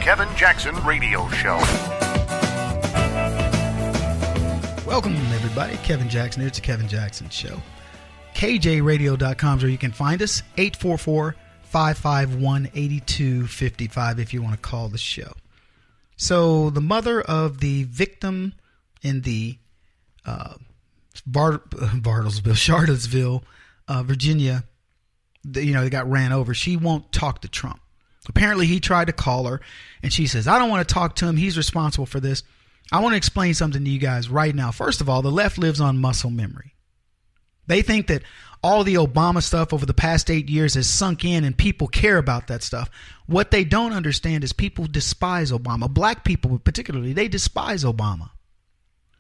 Kevin Jackson Radio Show. Welcome, everybody. Kevin Jackson here. It's the Kevin Jackson Show. KJRadio.com is where you can find us. 844-551-8255 if you want to call the show. So the mother of the victim in the Charlottesville, Virginia, they got ran over. She won't talk to Trump. Apparently he tried to call her and she says, I don't want to talk to him. He's responsible for this. I want to explain something to you guys right now. First of all, the left lives on muscle memory. They think that all the Obama stuff over the past 8 years has sunk in and people care about that stuff. What they don't understand is people despise Obama. Black people particularly, they despise Obama.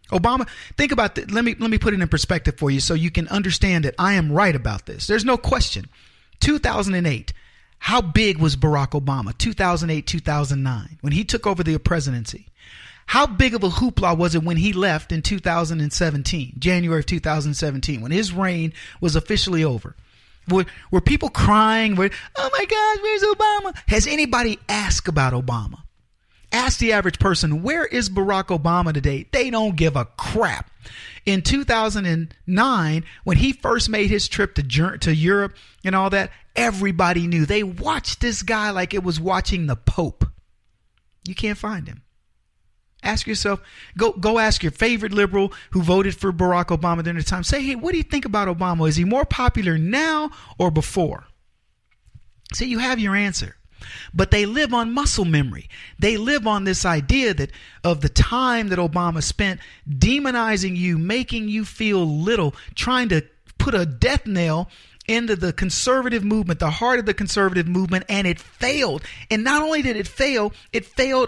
Obama, think about that. Let me put it in perspective for you so you can understand that I am right about this. There's no question. 2008, how big was Barack Obama? 2008, 2009, when he took over the presidency. How big of a hoopla was it when he left in 2017, January of 2017, when his reign was officially over? Were people crying? Oh my God, where's Obama? Has anybody asked about Obama? Ask the average person, where is Barack Obama today? They don't give a crap. In 2009, when he first made his trip to Europe and all that, everybody knew. They watched this guy like it was watching the Pope. You can't find him. Ask yourself, go ask your favorite liberal who voted for Barack Obama during the time. Say, hey, what do you think about Obama? Is he more popular now or before? See, you have your answer. But they live on muscle memory. They live on this idea that of the time that Obama spent demonizing you, making you feel little, trying to put a death nail into the conservative movement, the heart of the conservative movement, and it failed. And not only did it failed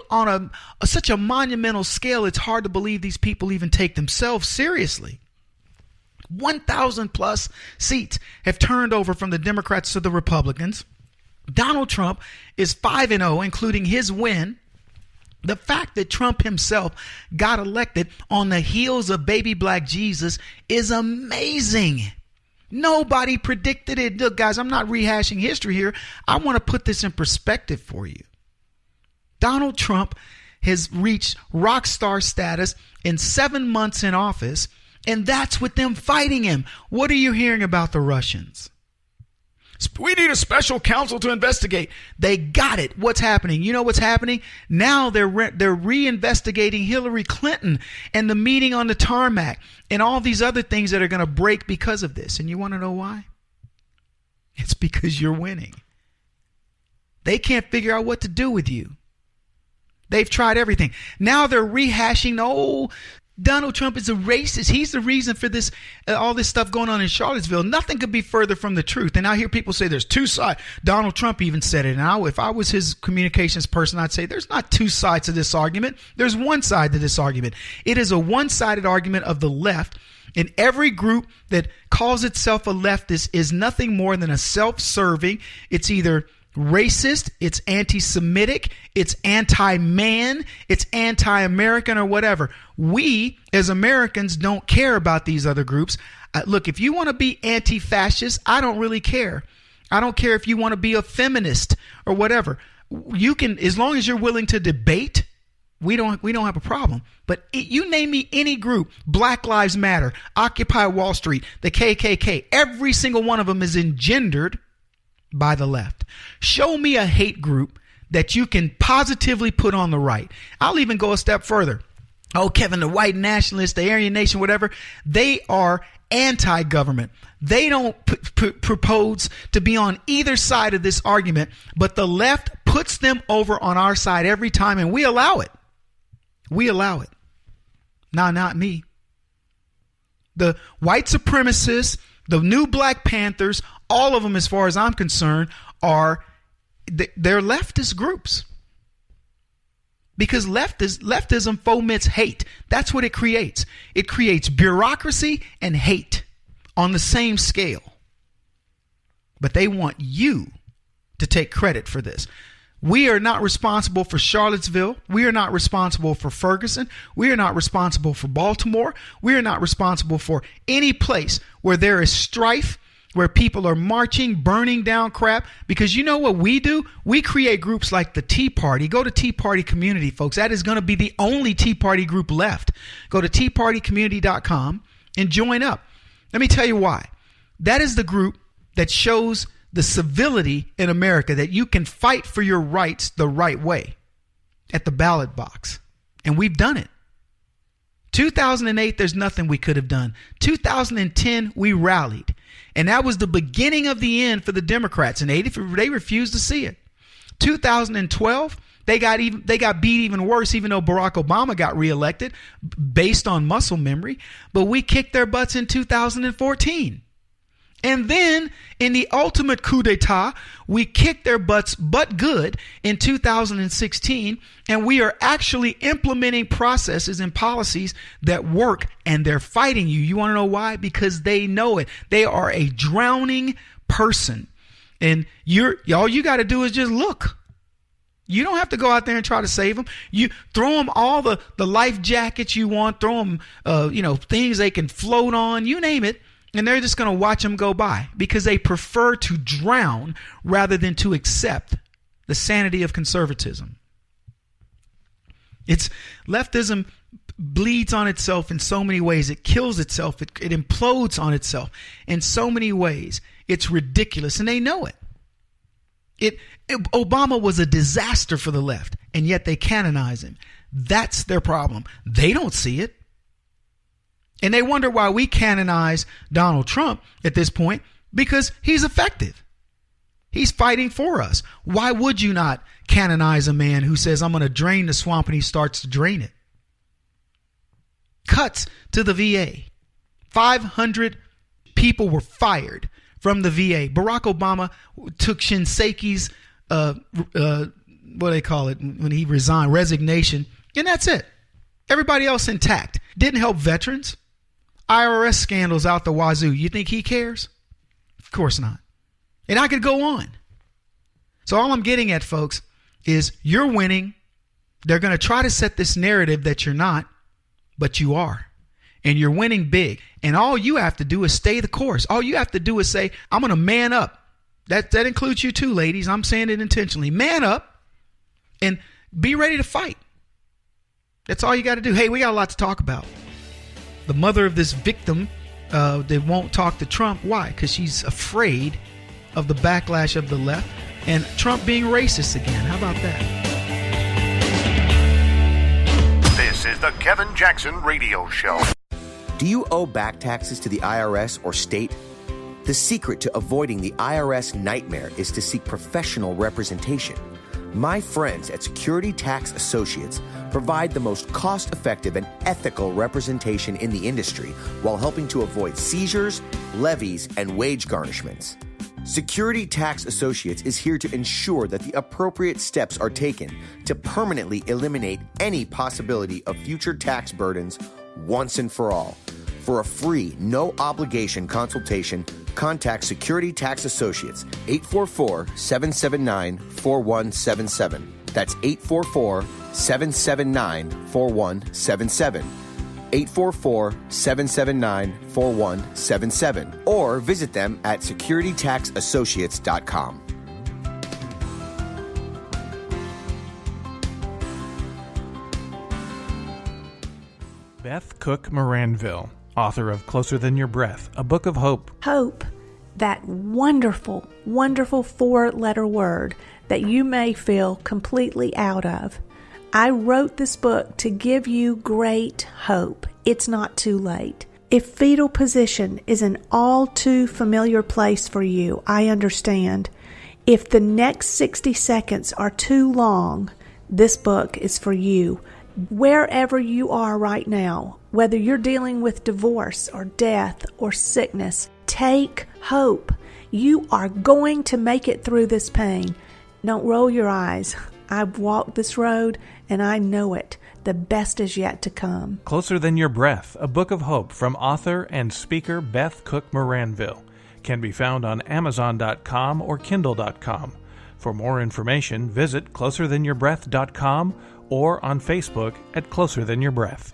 on such a monumental scale, it's hard to believe these people even take themselves seriously. 1,000 plus seats have turned over from the Democrats to the Republicans. Donald Trump is 5-0, including his win. The fact that Trump himself got elected on the heels of baby black Jesus is amazing. Nobody predicted it. Look, guys, I'm not rehashing history here. I want to put this in perspective for you. Donald Trump has reached rock star status in 7 months in office, and that's with them fighting him. What are you hearing about the Russians? We need a special counsel to investigate. They got it. What's happening? You know what's happening? Now they're reinvestigating Hillary Clinton and the meeting on the tarmac and all these other things that are going to break because of this. And you want to know why? It's because you're winning. They can't figure out what to do with you. They've tried everything. Now they're rehashing the old Donald Trump is a racist. He's the reason for this, all this stuff going on in Charlottesville. Nothing could be further from the truth. And I hear people say there's two sides. Donald Trump even said it. And if I was his communications person, I'd say there's not two sides to this argument. There's one side to this argument. It is a one-sided argument of the left. And every group that calls itself a leftist is nothing more than a self-serving. It's either racist, it's anti-Semitic, it's anti-man, it's anti-American or whatever. We as Americans don't care about these other groups. Look, if you want to be anti-fascist, I don't really care. I don't care if you want to be a feminist or whatever. You can, as long as you're willing to debate, we don't have a problem. But you name me any group, Black Lives Matter, Occupy Wall Street, the KKK, every single one of them is engendered by the left. Show me a hate group that you can positively put on the right. I'll even go a step further. Oh, Kevin, the white nationalists, the Aryan Nation, whatever, they are anti-government. They don't propose to be on either side of this argument, but the left puts them over on our side every time, and we allow it. We allow it. Nah, not me. The white supremacists, the new Black Panthers, all of them, as far as I'm concerned, they're leftist groups. Because leftism foments hate. That's what it creates. It creates bureaucracy and hate on the same scale. But they want you to take credit for this. We are not responsible for Charlottesville. We are not responsible for Ferguson. We are not responsible for Baltimore. We are not responsible for any place where there is strife where people are marching, burning down crap. Because you know what we do? We create groups like the Tea Party. Go to Tea Party Community, folks. That is going to be the only Tea Party group left. Go to teapartycommunity.com and join up. Let me tell you why. That is the group that shows the civility in America, that you can fight for your rights the right way at the ballot box. And we've done it. 2008, there's nothing we could have done. 2010, we rallied. And that was the beginning of the end for the Democrats. And they refused to see it. 2012, they got beat even worse, even though Barack Obama got reelected based on muscle memory. But we kicked their butts in 2014. And then in the ultimate coup d'etat, we kicked their butts but good in 2016. And we are actually implementing processes and policies that work, and they're fighting you. You want to know why? Because they know it. They are a drowning person. And all you got to do is just look. You don't have to go out there and try to save them. You throw them all the life jackets you want, throw them, things they can float on, you name it. And they're just going to watch them go by because they prefer to drown rather than to accept the sanity of conservatism. Leftism bleeds on itself in so many ways. It kills itself. It implodes on itself in so many ways. It's ridiculous, and they know it. Obama was a disaster for the left, and yet they canonize him. That's their problem. They don't see it. And they wonder why we canonize Donald Trump at this point, because he's effective. He's fighting for us. Why would you not canonize a man who says, I'm going to drain the swamp, and he starts to drain it? Cuts to the VA. 500 people were fired from the VA. Barack Obama took Shinseiki's, what do they call it, when he resigned, resignation, and that's it. Everybody else intact. Didn't help veterans. IRS scandals out the wazoo. You think he cares? Of course not. And I could go on. So all I'm getting at, folks, is you're winning. They're going to try to set this narrative that you're not, but you are. And you're winning big. And all you have to do is stay the course. All you have to do is say, I'm going to man up. That includes you too, ladies. I'm saying it intentionally. Man up and be ready to fight. That's all you got to do. Hey, we got a lot to talk about. The mother of this victim, they won't talk to Trump. Why? Because she's afraid of the backlash of the left and Trump being racist again. How about that? This is the Kevin Jackson Radio Show. Do you owe back taxes to the IRS or state? The secret to avoiding the IRS nightmare is to seek professional representation. My friends at Security Tax Associates provide the most cost-effective and ethical representation in the industry while helping to avoid seizures, levies, and wage garnishments. Security Tax Associates is here to ensure that the appropriate steps are taken to permanently eliminate any possibility of future tax burdens once and for all. For a free, no-obligation consultation, contact Security Tax Associates, 844-779-4177. That's 844-779-4177. 844-779-4177. Or visit them at securitytaxassociates.com. Beth Cook Moranville, author of Closer Than Your Breath, a book of hope. Hope, that wonderful, wonderful four-letter word that you may feel completely out of. I wrote this book to give you great hope. It's not too late. If fetal position is an all too familiar place for you, I understand. If the next 60 seconds are too long, this book is for you. Wherever you are right now, whether you're dealing with divorce or death or sickness, take hope. You are going to make it through this pain. Don't roll your eyes. I've walked this road and I know it. The best is yet to come. Closer Than Your Breath, a book of hope from author and speaker Beth Cook Moranville, can be found on Amazon.com or Kindle.com. For more information, visit closerthanyourBreath.com or on Facebook at Closer Than Your Breath.